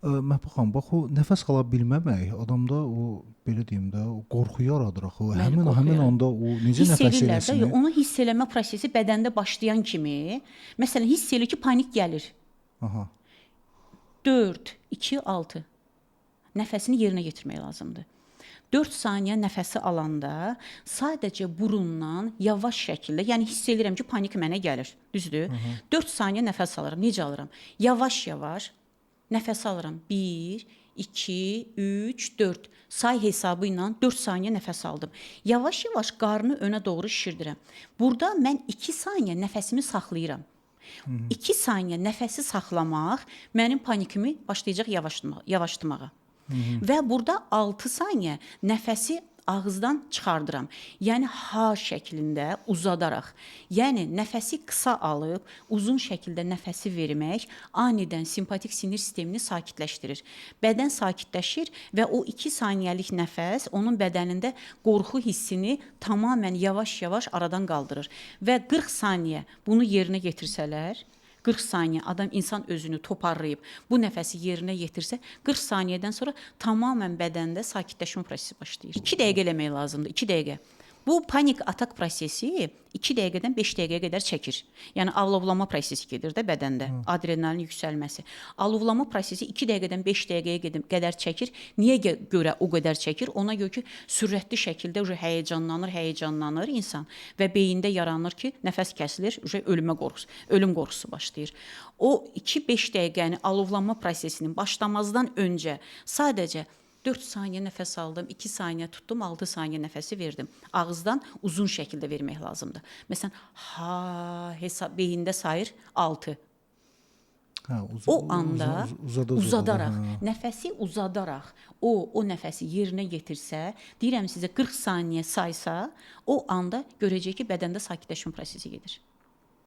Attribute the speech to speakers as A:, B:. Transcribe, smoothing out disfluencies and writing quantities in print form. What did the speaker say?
A: Məhbub xanım, bax o nəfəs ala bilməmək adamda o belə deyim də, o qorxu yaradır axı.
B: Bəli, qorxu
A: Həmin
B: yaradır.
A: anda o necə
B: Hiss
A: nəfəs
B: edirlər də,
A: eləsin?
B: onu hiss eləmə prosesi bədəndə başlayan kimi, məsələn, hiss eləyir ki, panik gəlir.
A: Aha.
B: 4, 2, 6. Nəfəsini yerinə yetirmək lazımdır. 4 saniyə nəfəsi alanda sadəcə burundan yavaş şəkildə, yəni hiss edirəm ki, panik mənə gəlir. Düzdür? 4 saniyə nəfəs alıram. Necə alıram? Yavaş-yavaş nəfəs alıram. 1, 2, 3, 4. Say hesabı ilə 4 saniyə nəfəs aldım. Yavaş-yavaş qarnı önə doğru şişirdirəm. Burada mən 2 saniyə nəfəsimi saxlayıram. 2 saniyə nəfəsi saxlamaq mənim panikimi başlayacaq yavaşlatmağa. Və burada 6 saniyə nəfəsi ağızdan çıxardıram. Yəni H şəklində uzadaraq. Yəni nəfəsi qısa alıb uzun şəkildə nəfəsi vermək anidən simpatik sinir sistemini sakitləşdirir. Bədən sakitləşir və o 2 saniyəlik nəfəs onun bədənində qorxu hissini tamamilə yavaş-yavaş aradan qaldırır. Və 40 saniyə bunu yerinə yetirsələr, 40 saniyə insan özünü toparlayıb bu nəfəsi yerinə yetirsə, 40 saniyədən sonra tamamilə bədəndə sakitləşmə prosesi başlayır. 2 dəqiqə eləmək lazımdır, 2 dəqiqə. Bu panik atak prosesi 2 dəqiqədən 5 dəqiqəyə qədər çəkir. Yəni alovlama prosesi gedir də bədəndə, adrenalin yüksəlməsi. Alovlama prosesi 2 dəqiqədən 5 dəqiqəyə qədər çəkir. Niyə görə o qədər çəkir? Ona görə ki, sürətli şəkildə həyəcanlanır insan və beyində yaranır ki, nəfəs kəsilir, ölüm qorxusu başlayır. O 2-5 dəqiqəni alovlanma prosesinin başlamazdan öncə sadəcə 4 saniyə nəfəs aldım, 2 saniyə tutdum, 6 saniyə nəfəsi verdim. Ağızdan uzun şəkildə vermək lazımdır. Məsələn, beyində sayır 6. O anda uzadaraq, nəfəsi uzadaraq, o nəfəsi yerinə yetirsə, deyirəm sizə 40 saniyə saysa, o anda görəcək ki, bədəndə sakitləşmə prosesi gedir.